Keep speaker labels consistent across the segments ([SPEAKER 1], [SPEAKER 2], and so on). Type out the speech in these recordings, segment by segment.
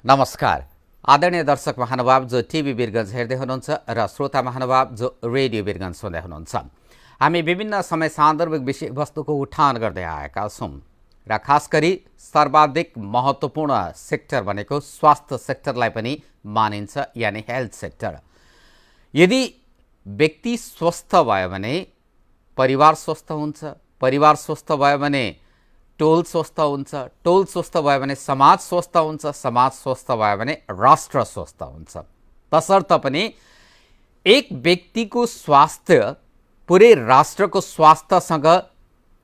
[SPEAKER 1] नमस्कार आदरणीय दर्शक महानुभाव जो टिभी वीरगञ्ज हेर्दै हुनुहुन्छ र श्रोता महानुभाव जो रेडियो वीरगञ्ज सुन्दै हुनुहुन्छ। हामी विभिन्न समय सान्दर्भिक विषयवस्तुको उठान गर्दै आएका छौँ र खास गरी सर्वाधिक महत्त्वपूर्ण सेक्टर भनेको स्वास्थ्य सेक्टरलाई पनि मानिन्छ, यानी हेल्थ सेक्टर। यदि व्यक्ति स्वस्थ भयो भने परिवार स्वस्थ हुन्छ, परिवार स्वस्थ भयो भने टोल स्वस्थ हुन्छ, टोल स्वस्थ भयो भने समाज स्वस्थ हुन्छ, समाज स्वस्थ भयो भने राष्ट्र स्वस्थ हुन्छ। तसर्थ पनि एक व्यक्तिको स्वास्थ्य पुरै राष्ट्रको स्वास्थ्यसँग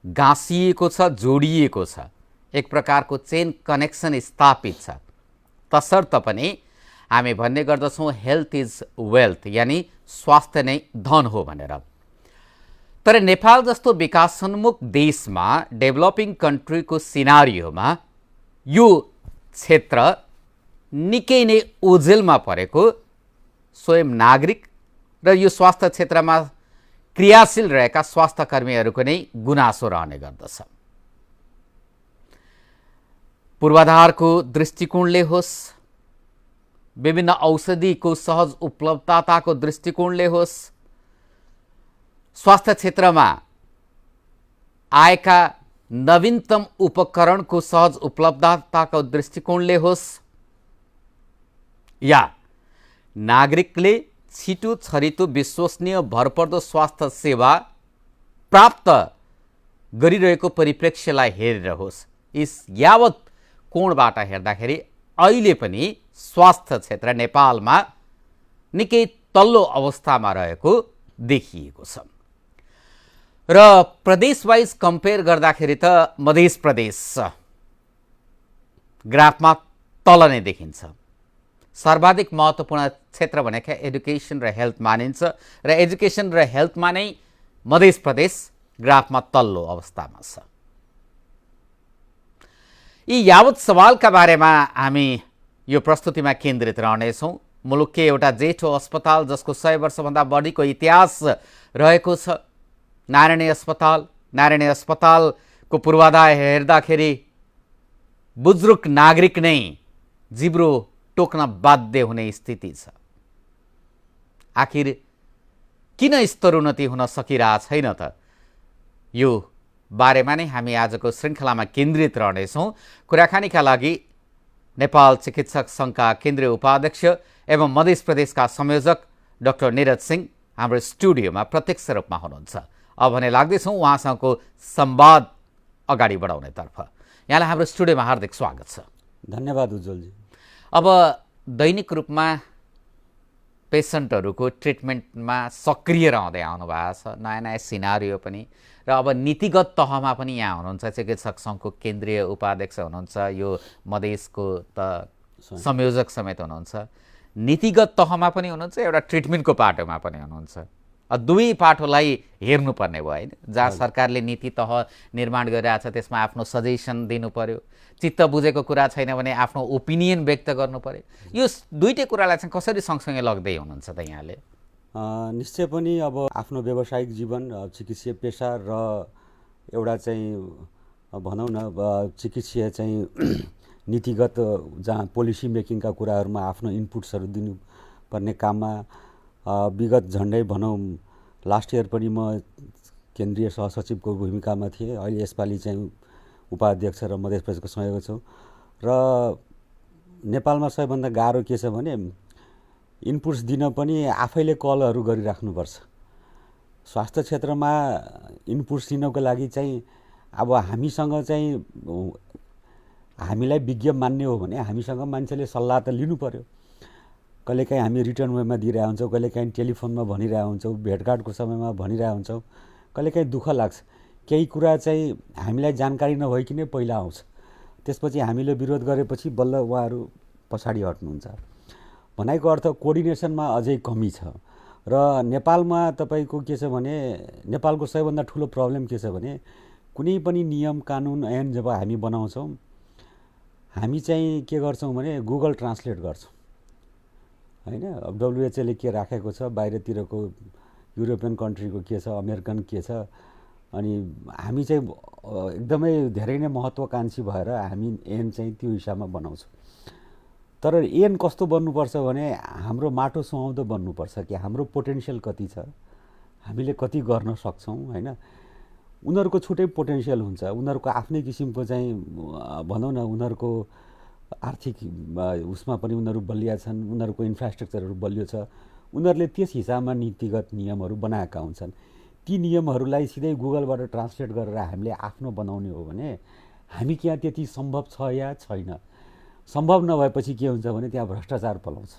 [SPEAKER 1] गाँसिएको छ, जोडिएको छ, एक प्रकारको चेन कनेक्सन स्थापित छ। तसर्थ पनि हामी भन्ने गर्दछौँ हेल्थ इज वेल्थ, यानी स्वास्थ्य नै धन हो भनेर। तर नेपाल जस्तो विकासोन्मुख देशमा, डेभलपिङ कन्ट्रीको सिनारियोमा यो क्षेत्र निकै नै ओझेलमा परेको स्वयं नागरिक र यो स्वास्थ्य क्षेत्रमा क्रियाशील रहेका स्वास्थ्य कर्मीहरूको नै गुनासो रहने गर्दछ। पूर्वाधारको दृष्टिकोणले होस्, विभिन्न औषधिको सहज उपलब्धताको दृष्टिकोणले होस्, स्वास्थ्य क्षेत्रमा आएका नवीनतम उपकरणको सहज उपलब्धताको दृष्टिकोणले होस्, या नागरिकले छिटो छरितो विश्वसनीय भरपर्दो स्वास्थ्य सेवा प्राप्त गरिरहेको परिप्रेक्ष्यलाई हेरेर होस्, यस यावत कोणबाट हेर्दाखेरि अहिले पनि स्वास्थ्य क्षेत्र नेपालमा निकै तल्लो अवस्थामा रहेको देखिएको छ। र प्रदेश वाइज कम्पेयर गर्दाखेरि त मध्य प्रदेश ग्राफमा तल नै देखिन्छ। सर्वाधिक महत्त्वपूर्ण क्षेत्र भनेको एजुकेसन र हेल्थ मानिन्छ र एजुकेसन र हेल्थमा नै मध्य प्रदेश ग्राफमा तल्लो अवस्थामा छ। यी यावत सवालका बारेमा हामी यो प्रस्तुतिमा केन्द्रित रहनेछौँ। मुलुककै एउटा जेठो अस्पताल जसको 100 वर्षभन्दा बढीको इतिहास रहेको छ, नारायणी अस्पताल। नारायणी अस्पतालको पूर्वाधार हेर्दाखेरि बुजुर्ग नागरिक नै जिब्रो टोक्न बाध्य हुने स्थिति छ। आखिर किन स्तरोन्नति हुन सकिरहेको छैन त? यो बारेमा नै हामी आजको श्रृङ्खलामा केन्द्रित रहनेछौँ। कुराकानीका लागि नेपाल चिकित्सक सङ्घका केन्द्रीय उपाध्यक्ष एवं मध्य प्रदेशका संयोजक डाक्टर निरज सिंह हाम्रो स्टुडियोमा प्रत्यक्ष रूपमा हुनुहुन्छ। अब भने लाग्दैछौँ उहाँसँगको संवाद अगाडि बढाउनेतर्फ। यहाँलाई हाम्रो स्टुडियोमा हार्दिक स्वागत छ।
[SPEAKER 2] धन्यवाद उज्जवलजी।
[SPEAKER 1] अब दैनिक रूपमा पेसेन्टहरूको ट्रिटमेन्टमा सक्रिय रहँदै आउनु भएको छ, नयाँ नयाँ सिनारियो पनि, र अब नीतिगत तहमा पनि यहाँ हुनुहुन्छ, चिकित्सक सङ्घको केन्द्रीय उपाध्यक्ष हुनुहुन्छ, यो मधेसको त संयोजक समेत हुनुहुन्छ, नीतिगत तहमा पनि हुनुहुन्छ, एउटा ट्रिटमेन्टको पाटोमा पनि हुनुहुन्छ। दुवै पाटोलाई हेर्नुपर्ने भयो होइन? जहाँ सरकारले नीति तह निर्माण गरिरहेछ त्यसमा आफ्नो सजेसन दिनु पर्यो, चित्त बुझेको कुरा छैन भने आफ्नो ओपिनियन व्यक्त गर्नु पर्यो। यो दुईटै कुरालाई चाहिँ कसरी सँगसँगै लग्दै हुनुहुन्छ त यहाँले?
[SPEAKER 2] निश्चय पनि अब आफ्नो व्यावसायिक जीवन, चिकित्सीय पेसा र एउटा चाहिँ भनौँ न चिकित्सीय चाहिँ नीतिगत जहाँ पोलिसी मेकिङका कुराहरूमा आफ्नो इनपुट्सहरू दिनुपर्ने काममा विगत झन्डै भनौँ लास्ट इयर पनि म केन्द्रीय सहसचिवको भूमिकामा थिएँ। अहिले यसपालि चाहिँ उपाध्यक्ष र मध्य प्रदेशको सहयोग छु। र नेपालमा सबैभन्दा गाह्रो के छ भने इनपुट्स दिन पनि आफैले कलहरू गरिराख्नुपर्छ। स्वास्थ्य क्षेत्रमा इनपुट्स दिनको लागि चाहिँ अब हामीसँग चाहिँ हामीलाई विज्ञ मान्ने हो भने हामीसँग मान्छेले सल्लाह त लिनु पर्यो। कहिलेकाहीँ हामी रिटर्न वेमा दिइरहेको हुन्छौँ, कहिलेकाहीँ टेलिफोनमा भनिरहेको हुन्छौँ, भेटघाटको समयमा भनिरहेको हुन्छौँ। कहिलेकाहीँ दुःख लाग्छ, केही कुरा चाहिँ हामीलाई जानकारी नभइकन पहिला आउँछ, त्यसपछि हामीले विरोध गरेपछि बल्ल उहाँहरू पछाडि हट्नुहुन्छ। भनाइको अर्थ कोअर्डिनेसनमा अझै कमी छ। र नेपालमा तपाईँको के छ भने नेपालको सबैभन्दा ठुलो प्रब्लम के छ भने कुनै पनि नियम कानुन ऐन जब हामी बनाउँछौँ हामी चाहिँ के गर्छौँ भने गुगल ट्रान्सलेट गर्छौँ होइन। अब डब्लुएचओले के राखेको छ, बाहिरतिरको युरोपियन कन्ट्रीको के छ, अमेरिकन के छ, अनि हामी चाहिँ एकदमै धेरै नै महत्त्वकांक्षी भएर हामी ऐन चाहिँ त्यो हिसाबमा बनाउँछौँ। तर एन कस्तो बन्नुपर्छ भने हाम्रो माटो सुहाउँदो बन्नुपर्छ कि हाम्रो पोटेन्सियल कति छ, हामीले कति गर्न सक्छौँ होइन। उनीहरूको छुट्टै पोटेन्सियल हुन्छ, उनीहरूको आफ्नै किसिमको चाहिँ भनौँ न उनीहरूको आर्थिक उसमा पनि उनीहरू बलिया छन्, उनीहरूको इन्फ्रास्ट्रक्चरहरू बलियो छ, उनीहरूले त्यस हिसाबमा नीतिगत नियमहरू बनाएका हुन्छन्। ती नियमहरूलाई सिधै गुगलबाट ट्रान्सलेट गरेर हामीले आफ्नो बनाउने हो भने हामी यहाँ त्यति सम्भव छ या छैन। सम्भव नभएपछि के हुन्छ भने त्यहाँ भ्रष्टाचार पलाउँछ।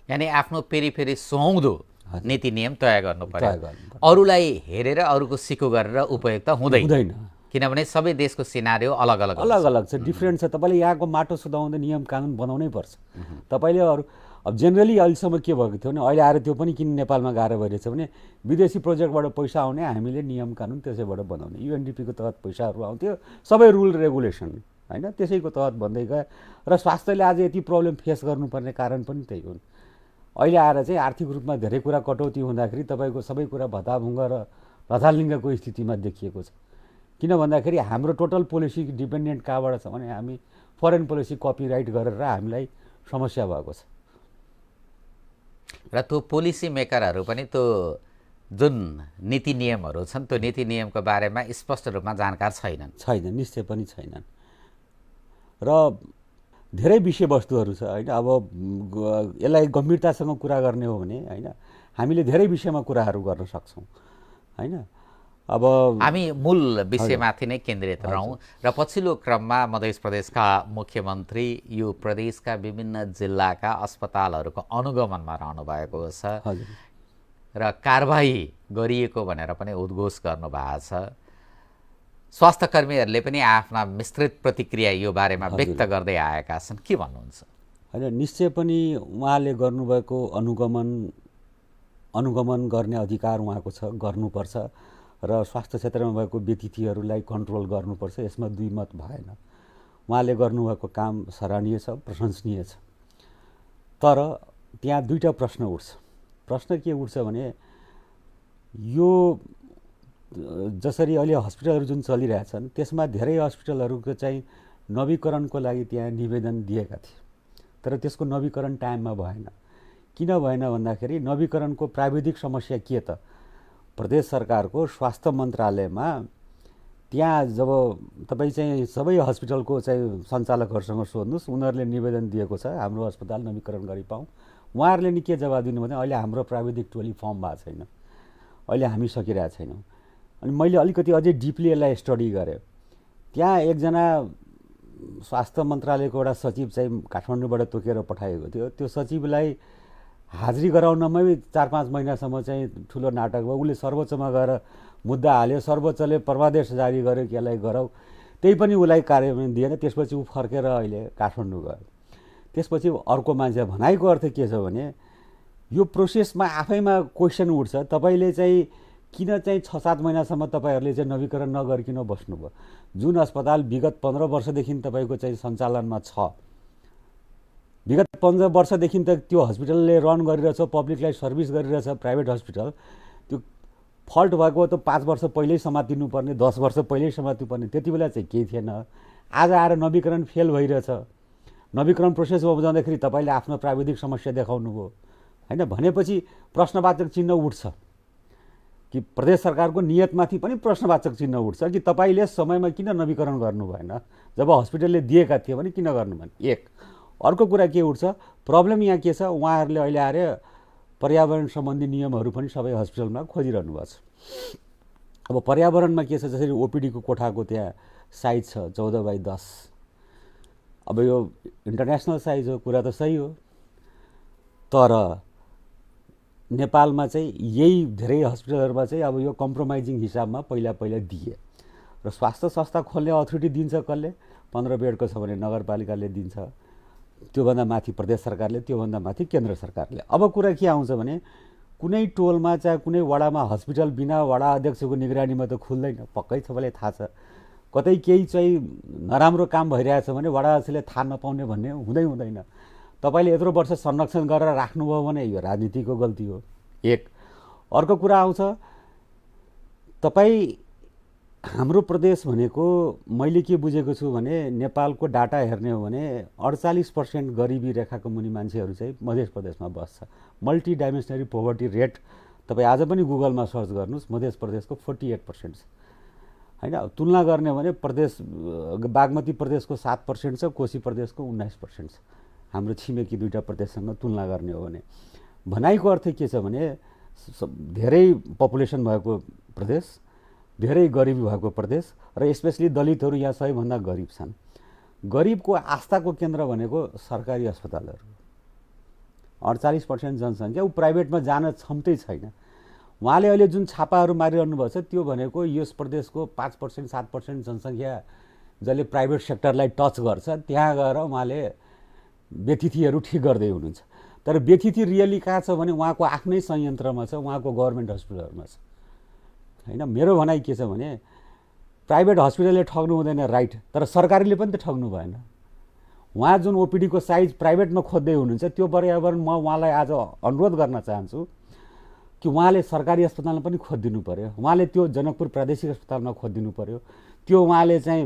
[SPEAKER 1] यानि आफ्नो पेरिफेरी सुहाउँदो नीति नियम तय गर्नु
[SPEAKER 2] तय
[SPEAKER 1] पर्यो,
[SPEAKER 2] गर्नु
[SPEAKER 1] अरूलाई हेरेर अरूको सिको गरेर उपयोग त
[SPEAKER 2] हुँदैन,
[SPEAKER 1] किनभने सबै देशको सिनारियो अलग अलग
[SPEAKER 2] अलग अलग छ, डिफ्रेन्ट छ। तपाईँले यहाँको माटो सुधाउँदै नियम कानुन बनाउनै पर्छ। तपाईँले अरू अब जेनरली अहिलेसम्म के भएको थियो भने अहिले आएर त्यो पनि किन नेपालमा गाह्रो भइरहेछ भने विदेशी प्रोजेक्टबाट पैसा आउने, हामीले नियम कानुन त्यसैबाट बनाउने। युएनडिपीको तहत पैसाहरू आउँथ्यो, सबै रुल रेगुलेसन होइन, त्यसैको तहत भन्दै गए र स्वास्थ्यले आज यति प्रब्लम फेस गर्नुपर्ने कारण पनि त्यही हुन्। अहिले आएर चाहिँ आर्थिक रूपमा धेरै कुरा कटौती हुँदाखेरि तपाईँको सबै कुरा भत्ताभुङ्ग र रथालिङ्गको स्थितिमा देखिएको छ। किन भन्दाखेरि हाम्रो टोटल पोलिसी डिपेन्डेन्ट कहाँबाट छ भने हामी फरेन पोलिसी कपिराइट गरेर हामीलाई समस्या भएको छ।
[SPEAKER 1] र त्यो पोलिसी मेकरहरू पनि त्यो जुन नीति नियमहरू छन् त्यो नीति नियमको बारेमा स्पष्ट रूपमा जानकार छैनन्,
[SPEAKER 2] निश्चय पनि छैनन्। र धेरै विषयवस्तुहरू छ होइन। अब यसलाई गम्भीरतासँग कुरा गर्ने हो भने होइन हामीले धेरै विषयमा कुराहरू गर्न सक्छौँ होइन। अब
[SPEAKER 1] हामी मूल विषयमाथि नै केन्द्रित रहौँ र पछिल्लो क्रममा मध्य प्रदेशका मुख्यमन्त्री यो प्रदेशका विभिन्न जिल्लाका अस्पतालहरूको अनुगमनमा रहनु भएको छ र कारबाही गरिएको भनेर पनि उद्घोष गर्नुभएको छ। स्वास्थ्यकर्मीहरूले पनि आफ्ना मिश्रित प्रतिक्रिया यो बारेमा व्यक्त गर्दै आएका छन्, के भन्नुहुन्छ?
[SPEAKER 2] होइन, निश्चय पनि उहाँले गर्नुभएको अनुगमन गर्ने अधिकार उहाँको छ, गर्नुपर्छ र स्वास्थ्य क्षेत्रमा भएको व्यतिथिहरूलाई कन्ट्रोल गर्नुपर्छ, यसमा दुई मत भएन। उहाँले गर्नुभएको काम सराहनीय छ, प्रशंसनीय छ। तर त्यहाँ दुईवटा प्रश्न उठ्छ। प्रश्न के उठ्छ भने यो जसरी अहिले हस्पिटलहरू जुन चलिरहेछन् त्यसमा धेरै हस्पिटलहरूको चाहिँ नवीकरणको लागि त्यहाँ निवेदन दिएका थिए, तर त्यसको नवीकरण टाइममा भएन। किन भएन भन्दाखेरि नवीकरणको प्राविधिक समस्या के त प्रदेश सरकारको स्वास्थ्य मन्त्रालयमा त्यहाँ जब तपाईँ चाहिँ सबै हस्पिटलको चाहिँ सञ्चालकहरूसँग सोध्नुहोस्, उनीहरूले निवेदन दिएको छ हाम्रो अस्पताल नवीकरण गरी पाऊँ। उहाँहरूले नि के जवाब दिनु भने अहिले हाम्रो प्राविधिक टोली फर्म भएको छैन, अहिले हामी सकिरहेको छैनौँ। अनि मैले अलिकति अझै डिपली यसलाई स्टडी गरेँ। त्यहाँ एकजना स्वास्थ्य मन्त्रालयको एउटा सचिव चाहिँ काठमाडौँबाट तोकेर पठाएको थियो। त्यो सचिवलाई हाजिरी गराउनमै 4-5 महिनासम्म चाहिँ ठुलो नाटक भयो। उसले सर्वोच्चमा गएर मुद्दा हाल्यो, सर्वोच्चले परमादेश जारी गर्यो कि यसलाई गराऊ, त्यही पनि उसलाई कार्यान्वयन दिएन। त्यसपछि ऊ फर्केर अहिले काठमाडौँ गयो। त्यसपछि अर्को मान्छे भनाइको अर्थ के छ भने यो प्रोसेसमा आफैमा क्वेसन उठ्छ, तपाईँले चाहिँ किन चाहिँ 6-7 महिनासम्म तपाईँहरूले चाहिँ नवीकरण नगरिकन बस्नुभयो? जुन अस्पताल विगत 15 वर्षदेखि तपाईँको चाहिँ सञ्चालनमा छ, विगत 15 वर्षदेखि त त्यो हस्पिटलले रन गरिरहेछ, पब्लिकलाई सर्भिस गरिरहेछ, प्राइभेट हस्पिटल। त्यो फल्ट भएको त 5 वर्ष पहिल्यै समातिनु पर्ने, 10 वर्ष पहिल्यै समातिनु पर्ने, त्यति बेला चाहिँ केही थिएन। आज आएर नवीकरण फेल भइरहेछ, नवीकरण प्रोसेसमा जाँदाखेरि तपाईँले आफ्नो प्राविधिक समस्या देखाउनु भयो होइन भनेपछि प्रश्नवाचक चिन्ह उठ्छ कि प्रदेश सरकारको नियतमाथि पनि प्रश्नवाचक चिन्ह उठ्छ कि तपाईँले समयमा किन नवीकरण गर्नु भएन, जब हस्पिटलले दिएका थिए भने किन गर्नु भएन। एक अर्को कुरा के उठ्छ, प्रब्लम यहाँ के छ, उहाँहरूले अहिले आएर पर्यावरण सम्बन्धी नियमहरू पनि सबै हस्पिटलमा खोजिरहनु भएको छ। अब पर्यावरणमा के छ, जसरी ओपिडीको कोठाको त्यहाँ साइज छ 14x10। अब यो इन्टरनेसनल साइज हो, कुरा त सही हो, तर नेपालमा चाहिँ यही धेरै हस्पिटलहरूमा चाहिँ अब यो कम्प्रोमाइजिङ हिसाबमा पहिला दिए र स्वास्थ्य संस्था खोल्ने अथोरिटी दिन्छ कसले? 15 बेडको छ भने नगरपालिकाले दिन्छ, त्योभन्दा माथि प्रदेश सरकारले, त्योभन्दा माथि केन्द्र सरकारले। अब कुरा के आउँछ भने कुनै टोलमा चाहे कुनै वडामा हस्पिटल बिना वडा अध्यक्षको निगरानीमा त खुल्दैन, पक्कै सबैलाई थाहा छ। कतै केही चाहिँ नराम्रो काम भइरहेछ भने वडा अध्यक्षले थाहा नपाउने भन्ने हुँदैन। तपाईँले यत्रो वर्ष संरक्षण गरेर राख्नुभयो भने यो राजनीतिको गल्ती हो। एक अर्को कुरा आउँछ, तपाईँ हाम्रो प्रदेश भनेको मैले के बुझेको छु भने नेपालको डाटा हेर्ने हो भने 48% गरिबी रेखाको मुनि मान्छेहरू चाहिँ मध्य प्रदेशमा बस्छ। मल्टी डाइमेन्सनरी पोभर्टी रेट तपाईँ आज पनि गुगलमा सर्च गर्नुहोस्, मध्य प्रदेशको 48% छ होइन। तुलना गर्ने हो भने प्रदेश बागमती प्रदेशको 7% छ, कोशी प्रदेशको 19% छ। हाम्रो छिमेकी दुईवटा प्रदेशसँग तुलना गर्ने हो भने भनाइको अर्थ के छ भने धेरै पपुलेसन भएको प्रदेश, धेरै गरिबी भएको प्रदेश र स्पेसली दलितहरू यहाँ सबैभन्दा गरिब छन्। गरिबको आस्थाको केन्द्र भनेको सरकारी अस्पतालहरू। 48% जनसङ्ख्या ऊ प्राइभेटमा जान क्षमतै छैन। उहाँले अहिले जुन छापाहरू मारिरहनु भएको छ त्यो भनेको यस प्रदेशको 5% 7% जनसङ्ख्या जसले प्राइभेट सेक्टरलाई टच गर्छ त्यहाँ गएर उहाँले व्यतिथिहरू ठिक गर्दै हुनुहुन्छ। तर व्यतिथि रियली कहाँ छ भने उहाँको आफ्नै संयन्त्रमा छ, उहाँको गभर्मेन्ट हस्पिटलहरूमा छ होइन। मेरो भनाइ के छ भने प्राइभेट हस्पिटलले ठग्नु हुँदैन राइट, तर सरकारीले पनि त ठग्नु भएन। उहाँ जुन ओपिडीको साइज प्राइभेटमा खोज्दै हुनुहुन्छ त्यो पर्यावरण म उहाँलाई आज अनुरोध गर्न चाहन्छु कि उहाँले सरकारी अस्पतालमा पनि खोजिदिनु पर्यो। उहाँले त्यो जनकपुर प्रादेशिक अस्पतालमा खोजिदिनु पर्यो, त्यो उहाँले चाहिँ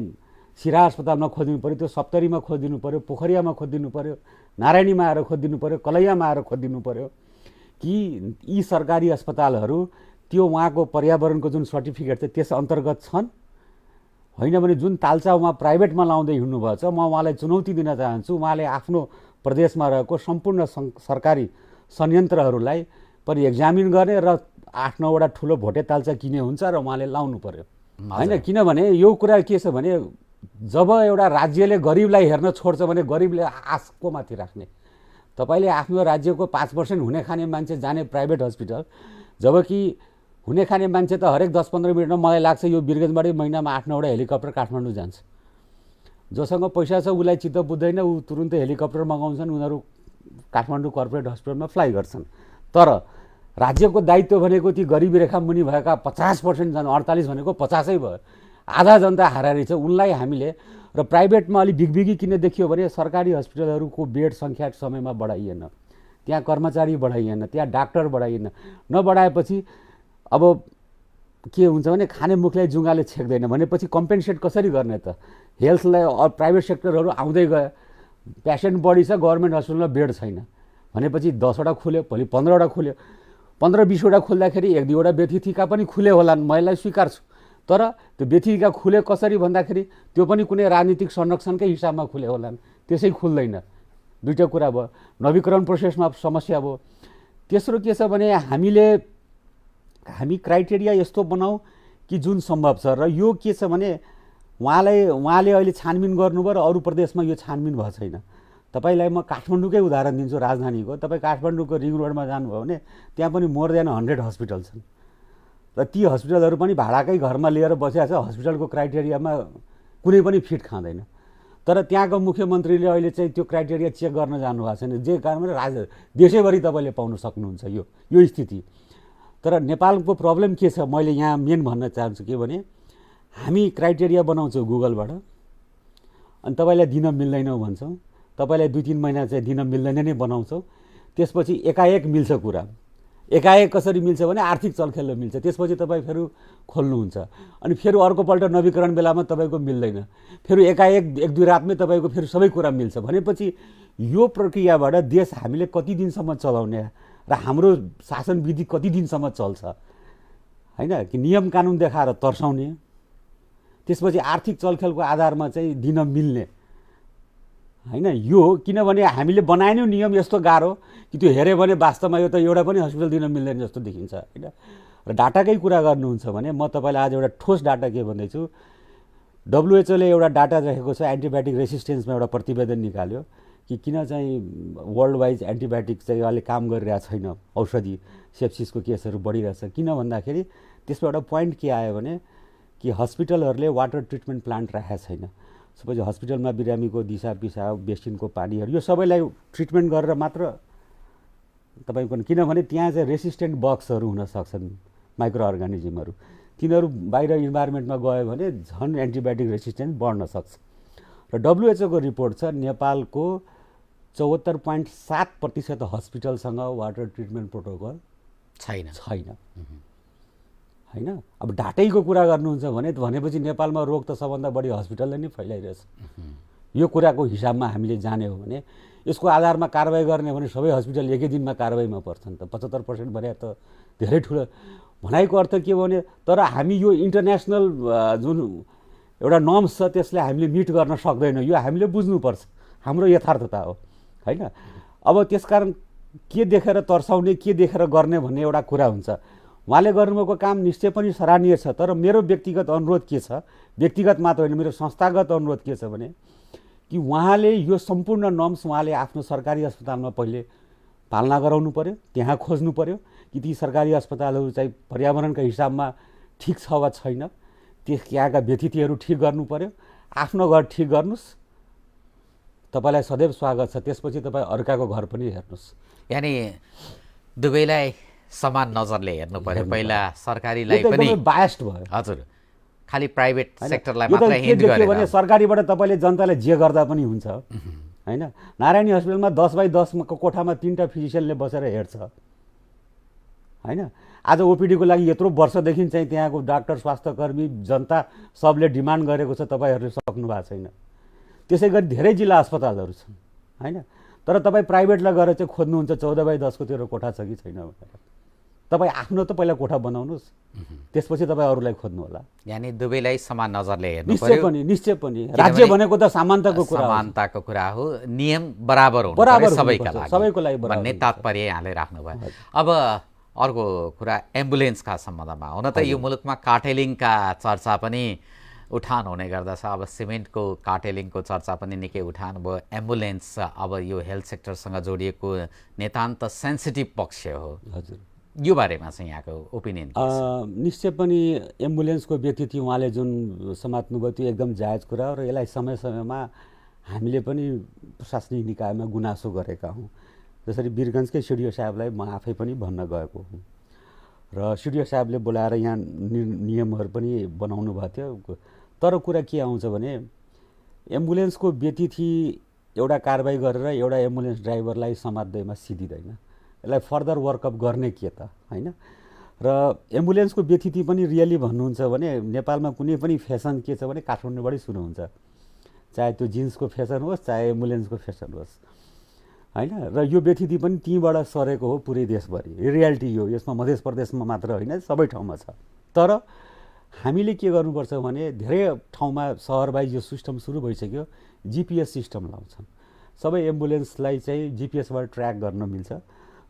[SPEAKER 2] सिरा अस्पतालमा खोजिदिनु पर्यो, त्यो सप्तरीमा खोजिदिनु पर्यो, पोखरियामा खोजिदिनु पर्यो, नारायणीमा आएर खोजिदिनु पर्यो, कलैयामा आएर खोजिदिनु पर्यो कि यी सरकारी अस्पतालहरू त्यो उहाँको पर्यावरणको जुन सर्टिफिकेट छ त्यस अन्तर्गत छन् होइन भने जुन तालचा उहाँ प्राइभेटमा लाउँदै हिँड्नुभएको छ म उहाँलाई चुनौती दिन चाहन्छु। उहाँले आफ्नो प्रदेशमा रहेको सम्पूर्ण सरकारी संयन्त्रहरूलाई पनि एक्जामिन गर्ने र 8-9 वटा ठुलो भोटे तालचा किने हुन्छ र उहाँले लाउनु पर्यो होइन। किनभने यो कुरा के छ भने जब एउटा राज्यले गरिबलाई हेर्न छोड्छ भने गरिबले आश को माथि राख्ने। तपाईँले आफ्नो राज्यको 5% हुने खाने मान्छे जाने प्राइभेट हस्पिटल, जबकि हुने खाने मान्छे त हरेक 10-15 मिनटमा मलाई लाग्छ यो वीरगन्जबाटै महिनामा 8-9 वटा हेलिकप्टर काठमाडौँ जान्छ। जोसँग पैसा छ उसलाई चित्त बुझ्दैन, ऊ तुरुन्तै हेलिकप्टर मगाउँछन्, उनीहरू काठमाडौँ कर्पोरेट हस्पिटलमा फ्लाइ गर्छन्। तर राज्यको दायित्व भनेको ती गरिबी रेखा मुनि भएका 50% जन, 48 भनेको 50 भयो, आधा जनता हाराहारी छ उनलाई हामीले। र प्राइभेटमा अलि बिगबिगी किन देखियो भने सरकारी हस्पिटलहरूको बेड सङ्ख्या समयमा बढाइएन, त्यहाँ कर्मचारी बढाइएन, त्यहाँ डाक्टर बढाइएन। नबढाएपछि अब के हुन्छ भने खाने मुखलाई जुङ्गाले छेक्दैन भनेपछि कम्पेन्सेट कसरी गर्ने त? हेल्थलाई प्राइभेट सेक्टरहरू आउँदै गयो, पेसेन्ट बढी छ, गभर्मेन्ट हस्पिटलमा बेड छैन भनेपछि 10 वटा खुल्यो, भोलि 15 वटा खुल्यो, 15-20 वटा खुल्दाखेरि 1-2 वटा व्यतिथिका पनि खुले होलान्, म यसलाई स्वीकार्छु। तर त्यो व्यतिथिका खुले कसरी भन्दाखेरि त्यो पनि कुनै राजनीतिक संरक्षणकै हिसाबमा खुले होलान्, त्यसै खुल्दैन। दुईवटा कुरा भयो, नवीकरण प्रोसेसमा समस्या भयो। तेस्रो के छ भने हामी क्राइटेरिया यस्तो बनाऊ कि जुन सम्भव छ। र यो के छ भने उहाँले अहिले छानबिन गर्नुभयो र अरू प्रदेशमा यो छानबिन भएको छैन। तपाईँलाई म काठमाडौँकै उदाहरण दिन्छु, राजधानीको। तपाईँ काठमाडौँको रिङ रोडमा जानुभयो भने त्यहाँ पनि मोर देन 100 हस्पिटल छन् र ती हस्पिटलहरू पनि भाडाकै घरमा लिएर बसेको छ, हस्पिटलको क्राइटेरियामा कुनै पनि फिट खाँदैन। तर त्यहाँको मुख्यमन्त्रीले अहिले चाहिँ त्यो क्राइटेरिया चेक गर्न जानुभएको छैन, जे कारणले देशैभरि तपाईँले पाउन सक्नुहुन्छ यो स्थिति। तर नेपालको प्रब्लम के छ मैले यहाँ मेन भन्न चाहन्छु के भने हामी क्राइटेरिया बनाउँछौँ गुगलबाट अनि तपाईँलाई दिन मिल्दैन भन्छौँ, तपाईँलाई 2-3 महिना चाहिँ दिन मिल्दैन नै बनाउँछौँ, त्यसपछि एकाएक मिल्छ कुरा। एकाएक कसरी मिल्छ भने आर्थिक चलखेलले मिल्छ, त्यसपछि तपाईँ फेरि खोल्नुहुन्छ अनि फेरि अर्कोपल्ट नवीकरण बेलामा तपाईँको मिल्दैन, फेरि एकाएक 1-2 रातमै तपाईँको फेरि सबै कुरा मिल्छ भनेपछि यो प्रक्रियाबाट देश हामीले कति दिनसम्म चलाउने र हाम्रो शासन विधि कति दिनसम्म चल्छ होइन कि नियम कानुन देखाएर तर्साउने, त्यसपछि आर्थिक चलखेलको आधारमा चाहिँ दिन मिल्ने होइन। यो किनभने हामीले बनाएनौँ नियम यस्तो गाह्रो कि त्यो हेऱ्यो भने वास्तवमा यो त एउटा पनि हस्पिटल दिन मिल्दैन जस्तो देखिन्छ होइन। र डाटाकै कुरा गर्नुहुन्छ भने म तपाईँलाई आज एउटा ठोस डाटा के भन्दैछु, WHO ले एउटा डाटा राखेको छ, एन्टिबायोटिक रेसिस्टेन्समा एउटा प्रतिवेदन निकाल्यो कि किन चाहिँ वर्ल्ड वाइज एन्टिबायोटिक चाहिँ अहिले काम गरिरहेको छैन, औषधि सेप्सिसको केसहरू बढिरहेछ। किन भन्दाखेरि त्यसमा एउटा पोइन्ट के आयो भने कि हस्पिटलहरूले वाटर ट्रिटमेन्ट प्लान्ट राखेको छैन। सपोज हस्पिटलमा बिरामीको दिसा पिसाब बेसिनको पानीहरू यो सबैलाई ट्रिटमेन्ट गरेर मात्र तपाईँको, किनभने त्यहाँ चाहिँ रेसिस्टेन्ट बक्सहरू हुन सक्छन्, माइक्रो अर्गानिजमहरू, तिनीहरू बाहिर इन्भाइरोमेन्टमा गयो भने झन् एन्टिबायोटिक रेसिस्टेन्स बढ्न सक्छ। र WHO को रिपोर्ट छ नेपालको 74.7% हस्पिटलसँग वाटर ट्रिटमेन्ट प्रोटोकल
[SPEAKER 1] छैन
[SPEAKER 2] होइन। अब ढाँटैको कुरा गर्नुहुन्छ भनेपछि नेपालमा रोग त सबभन्दा बढी हस्पिटलले नै फैलाइरहेछ। यो कुराको हिसाबमा हामीले जाने हो भने यसको आधारमा कारबाही गर्ने भने सबै हस्पिटल एकै दिनमा कारबाहीमा पर्छन् त। 75% भने त धेरै ठुलो भनाइको अर्थ के हो भने, तर हामी यो इन्टरनेसनल जुन एउटा नर्म्स छ त्यसलाई हामीले मिट गर्न सक्दैनौँ। यो हामीले बुझ्नुपर्छ, हाम्रो यथार्थता हो होइन। अब त्यसकारण के देखेर तर्साउने, के देखेर गर्ने भन्ने एउटा कुरा हुन्छ। उहाँले गर्नुभएको काम निश्चय पनि सराहनीय छ, तर मेरो व्यक्तिगत अनुरोध के छ, व्यक्तिगत मात्र होइन मेरो संस्थागत अनुरोध के छ भने कि उहाँले यो सम्पूर्ण नर्म्स उहाँले आफ्नो सरकारी अस्पतालमा पहिले पालना गराउनु पर्यो, त्यहाँ खोज्नु पर्यो कि ती सरकारी अस्पतालहरू चाहिँ पर्यावरणका हिसाबमा ठिक छ वा छैन, त्यहाँका व्यतिथिहरू ठिक गर्नु पर्यो। आफ्नो घर ठिक गर्नुहोस्, तपाईँलाई सदैव स्वागत छ। त्यसपछि तपाईँ अर्काको घर पनि हेर्नुहोस्।
[SPEAKER 1] यानि दुवैलाई समान नजरले हेर्नु पर्यो। पहिला सरकारीलाई पनि
[SPEAKER 2] बायस्ड भयो।
[SPEAKER 1] हजुर, खालि प्राइभेट सेक्टरलाई मात्र हिन्ट
[SPEAKER 2] गरेर भने सरकारीबाट तपाईँले जनतालाई जे गर्दा पनि हुन्छ होइन। नारायणी हस्पिटलमा 10x10 को कोठामा 3टा फिजिसियनले बसेर हेर्छ होइन। आज ओपिडीको लागि यत्रो वर्षदेखि चाहिँ त्यहाँको डाक्टर, स्वास्थ्यकर्मी, जनता सबले डिमान्ड गरेको छ, तपाईँहरूले सक्नु भएको छैन। त्यसै गरी धेरै जिल्ला अस्पतालहरू छन् होइन। तर तपाईँ प्राइभेटलाई गएर चाहिँ खोज्नुहुन्छ 14x10 को तेरो कोठा छ कि छैन भनेर। तपाईँ आफ्नो त पहिला कोठा बनाउनुहोस्, त्यसपछि तपाईँ अरूलाई खोज्नु होला।
[SPEAKER 1] यानी दुवैलाई समान नजरले हेर्नु
[SPEAKER 2] पर्यो। निश्चय पनि राज्य भनेको त समानताको
[SPEAKER 1] कुरा हो, नियम बराबर हुनु पर्यो सबैको लागि भन्ने तात्पर्य यहाँले राख्नुभयो। अब अर्को कुरा एम्बुलेन्सका सम्बन्धमा, हुन त यो मुलुकमा कार्टेलिङका चर्चा पनि उठान हुने गर्दछ। अब सिमेन्टको कार्टेलिङको चर्चा पनि निकै उठान भयो। एम्बुलेन्स अब यो हेल्थ सेक्टरसँग जोडिएको नितान्त सेन्सिटिभ पक्ष हो।
[SPEAKER 2] हजुर,
[SPEAKER 1] यो बारेमा चाहिँ यहाँको ओपिनियन?
[SPEAKER 2] निश्चय पनि एम्बुलेन्सको व्यतिथि उहाँले जुन समात्नुभयो त्यो एकदम जायज कुरा हो र यसलाई समय समयमा हामीले पनि प्रशासनिक निकायमा गुनासो गरेका हौँ। जसरी वीरगन्जकै सिडिओ साहबलाई म आफै पनि भन्न गएको हुँ र सिडिओ साहबले बोलाएर यहाँ नियमहरू पनि बनाउनु भएको थियो। तर कुरा के आउँछ भने एम्बुलेन्सको व्यतिथि एउटा कारबाही गरेर एउटा एम्बुलेन्स ड्राइभरलाई समात्दैमा सिधिँदैन। यसलाई फर्दर वर्कअप गर्ने के त होइन। र एम्बुलेन्सको व्यतिथि पनि रियली भन्नुहुन्छ भने नेपालमा कुनै पनि फेसन के छ भने काठमाडौँबाटै सुरु हुन्छ, चाहे त्यो जिन्सको फेसन होस् चाहे एम्बुलेन्सको फेसन होस् होइन। र यो व्यतिथि पनि त्यहीँबाट सरेको हो पुरै देशभरि। रियालिटी हो, यसमा मध्य प्रदेशमा मात्र होइन सबै ठाउँमा छ। तर हामीले के गर्नुपर्छ भने धेरै ठाउँमा सहर वाइज यो सिस्टम सुरु भइसक्यो, जिपिएस सिस्टम लाउँछन्। सबै एम्बुलेन्सलाई चाहिँ जिपिएसबाट ट्र्याक गर्न मिल्छ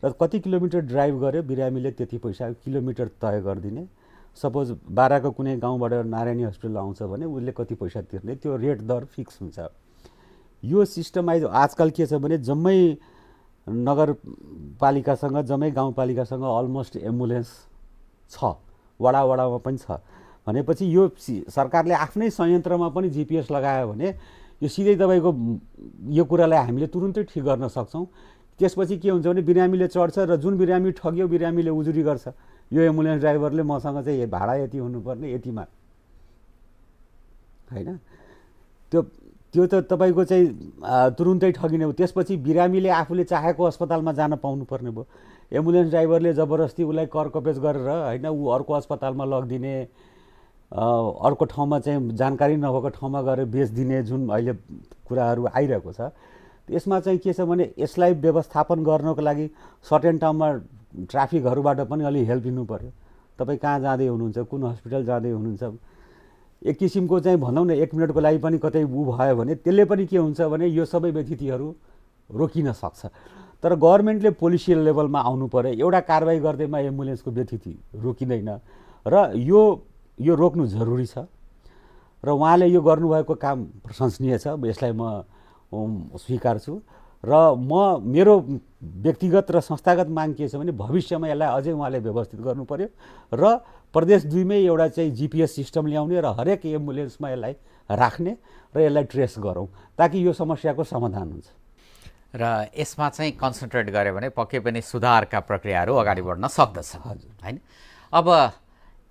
[SPEAKER 2] र कति किलोमिटर ड्राइभ गर्यो बिरामीले त्यति पैसा किलोमिटर तय गरिदिने। सपोज बाराको कुनै गाउँबाट नारायणी हस्पिटल आउँछ भने उसले कति पैसा तिर्ने, त्यो रेट दर फिक्स हुन्छ। यो सिस्टमाइज आजकल के छ भने जम्मै नगरपालिकासँग जम्मै गाउँपालिकासँग अलमोस्ट एम्बुलेन्स छ, वडामा पनि छ। भनेपछि यो सरकारले आफ्नै संयन्त्रमा पनि जिपिएस लगायो भने यो सिधै तपाईँको यो कुरालाई हामीले तुरुन्तै ठिक गर्न सक्छौँ। त्यसपछि के हुन्छ भने बिरामीले चढ्छ र जुन बिरामी ठग्यो बिरामीले उजुरी गर्छ, यो एम्बुलेन्स ड्राइभरले मसँग चाहिँ भाडा यति हुनुपर्ने यतिमा होइन। त्यो त तपाईँको चाहिँ तुरुन्तै ठगिने हो। त्यसपछि बिरामीले आफूले चाहेको अस्पतालमा जान पाउनुपर्ने भयो। एम्बुलेन्स ड्राइभरले जबरजस्ती उसलाई कर कपेज गरेर होइन ऊ अर्को अस्पतालमा लगिदिने, अर्को ठाउँमा चाहिँ जानकारी नभएको ठाउँमा गएर बेचिदिने जुन अहिले कुराहरू आइरहेको छ। यसमा चाहिँ के छ भने यसलाई व्यवस्थापन गर्नको लागि सर्टेन टाइममा ट्राफिकहरूबाट पनि अलि हेल्प लिनु पर्यो। तपाईँ कहाँ जाँदै हुनुहुन्छ, कुन हस्पिटल जाँदै हुनुहुन्छ, एक किसिमको चाहिँ भनौँ न 1 मिनटको लागि पनि कतै भयो भने त्यसले पनि के हुन्छ भने यो सबै व्यतिथिहरू रोकिन सक्छ। तर गभर्मेन्टले पोलिसी लेभलमा आउनु पर्यो। एउटा कारबाही गर्दैमा एम्बुलेन्सको व्यतिथि रोकिँदैन र यो रोक्नु जरुरी छ र उहाँले यो गर्नुभएको काम प्रशंसनीय छ, यसलाई म स्वीकार्छु। र मेरो व्यक्तिगत र संस्थागत माग के छ भने भविष्यमा यसलाई अझै उहाँले व्यवस्थित गर्नु पर्यो र प्रदेश 2मै एउटा चाहिँ जिपिएस सिस्टम ल्याउने र हरेक एम्बुलेन्समा यसलाई राख्ने र यसलाई ट्रेस गरौँ ताकि यो समस्याको समाधान हुन्छ।
[SPEAKER 1] र यसमा चाहिँ कन्सन्ट्रेट गऱ्यो भने पक्कै पनि सुधारका प्रक्रियाहरू अगाडि बढ्न सक्दछ होइन। अब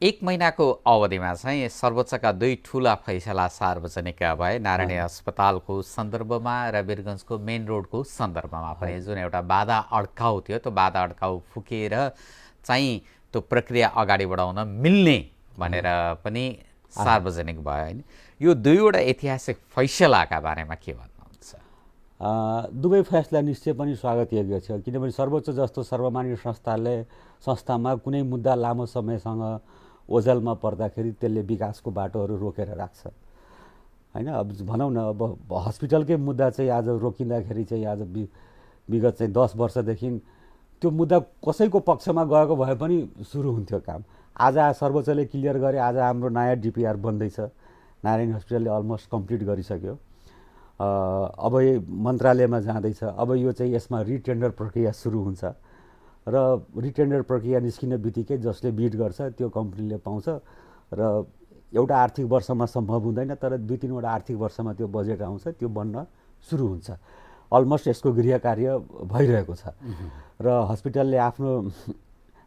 [SPEAKER 1] 1 महिनाको अवधिमा चाहिँ सर्वोच्चका 2 ठुला फैसला सार्वजनिक भए, नारायणी अस्पतालको सन्दर्भमा र वीरगन्जको मेन रोडको सन्दर्भमा पनि। जुन एउटा बाधा अड्काउ थियो त्यो बाधा अड्काउ फुकेर चाहिँ त्यो प्रक्रिया अगाडि बढाउन मिल्ने भनेर पनि सार्वजनिक भयो होइन। यो दुईवटा ऐतिहासिक फैसलाका बारेमा के भन्नुहुन्छ?
[SPEAKER 2] दुवै फैसला निश्चय पनि स्वागतयोग्य छ, किनभने सर्वोच्च जस्तो सर्वमान्य संस्थामा कुनै मुद्दा लामो समयसँग ओझेलमा पर्दाखेरि त्यसले विकासको बाटोहरू रोकेर राख्छ होइन। अब भनौँ न, अब हस्पिटलकै मुद्दा चाहिँ आज रोकिँदाखेरि चाहिँ आज विगत चाहिँ 10 वर्षदेखि त्यो मुद्दा कसैको पक्षमा गएको भए पनि सुरु हुन्थ्यो काम। आज सर्वोच्चले क्लियर गरे, आज हाम्रो नयाँ डिपिआर बन्दैछ, नारायण हस्पिटलले अलमोस्ट कम्प्लिट गरिसक्यो, अब यो मन्त्रालयमा जाँदैछ। अब यो चाहिँ यसमा रिटेन्डर प्रक्रिया सुरु हुन्छ र रिटेन्डर प्रक्रिया निस्किने बित्तिकै जसले बिड गर्छ त्यो कम्पनीले पाउँछ र एउटा आर्थिक वर्षमा सम्भव हुँदैन, तर 2-3वटा आर्थिक वर्षमा त्यो बजेट आउँछ, त्यो बन्न सुरु हुन्छ। अलमोस्ट यसको गृह कार्य भइरहेको छ र हस्पिटलले आफ्नो